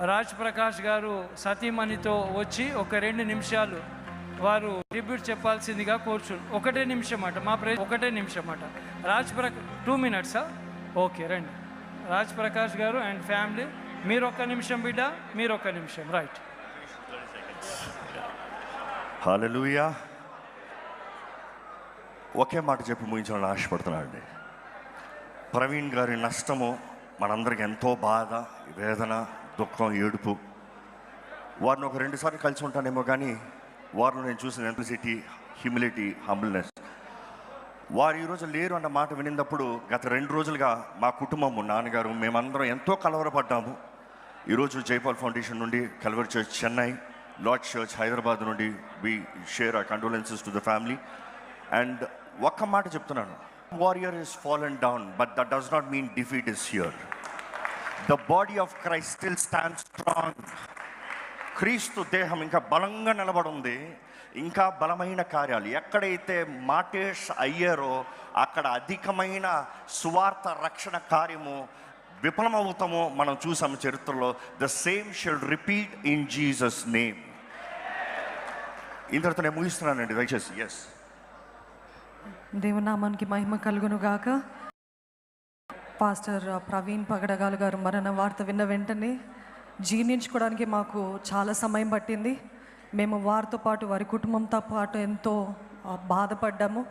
రాజ్ ప్రకాష్ గారు సతీమణితో వచ్చి ఒక 2 నిమిషాలు వారు ట్రిబ్యూట్ చెప్పాల్సిందిగా కోరుచున్నాను. 1 నిమిషం అట మా 1 నిమిషం అట. 2 మినిట్సా? ఓకే, రండి. రాజ్ ప్రకాష్ గారు అండ్ ఫ్యామిలీ, మీరు 1 నిమిషం బిడ్డ, మీరు 1 నిమిషం. రైట్. హల్లెలూయా. ఒకే మాట చెప్పి ముగించాలని ఆశపడుతున్నాను అండి. ప్రవీణ్ గారి నష్టము మనందరికి ఎంతో బాధ, వేదన, దుఃఖం, ఏడుపు. వారిని ఒక 2 సార్లు కలిసి ఉంటానేమో, కానీ వారిలో నేను చూసిన ఎంతసిటీ, హ్యూమిలిటీ, హంబుల్నెస్. వారు ఈరోజు లేరు అన్న మాట వినినప్పుడు గత 2 రోజులుగా మా కుటుంబము, నాన్నగారు, మేమందరం ఎంతో కలవరపడ్డాము. ఈరోజు జైపాల్ ఫౌండేషన్ నుండి, Calvary church Chennai, Lord church Hyderabad నుండి we share our condolences to the family. And ఒక్క మాట చెప్తున్నాను, warrior is fallen down, but that does not mean defeat is here. The body of Christ still stands strong. క్రీస్తు దేహం ఇంకా బలంగా నిలబడి ఉంది. ఇంకా బలమైన కార్యాలు ఎక్కడైతే మాటేష్ అయ్యారో అక్కడ అధికమైన సువార్త రక్షణ కార్యము విఫలమవుతామో మనం చూసాము చరిత్రలో. The same shall repeat in Jesus name. ఇంతటితో నేను ముగిస్తున్నానండి, దయచేసి. ఎస్, దేవునామానికి మహిమ కలుగును గాక. పాస్టర్ ప్రవీణ్ పగడగాలు గారు మరణ వార్త విన్న వెంటనే జీర్ణించుకోవడానికి మాకు చాలా సమయం పట్టింది. మేము వారితో పాటు, వారి కుటుంబంతో పాటు ఎంతో బాధపడ్డాము.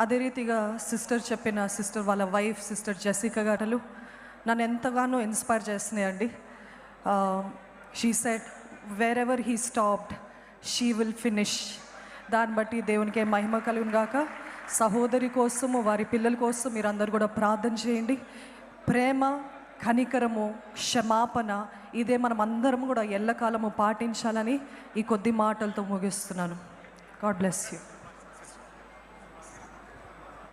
అదే రీతిగా సిస్టర్ వాళ్ళ వైఫ్ సిస్టర్ జెసికా గారు నన్ను ఎంతగానో ఇన్స్పైర్ చేస్తున్నాయండి. She said wherever he stopped she will finish. దాన్ని బట్టి దేవునికి మహిమ కలుగును గాక. సహోదరి కోసము, వారి పిల్లల కోసం మీరందరూ కూడా ప్రార్థన చేయండి. ప్రేమ, కనికరము, క్షమాపణ, ఇదే మనం అందరం కూడా ఎల్లకాలము పాటించాలని ఈ కొద్ది మాటలతో ముగిస్తున్నాను. God bless you.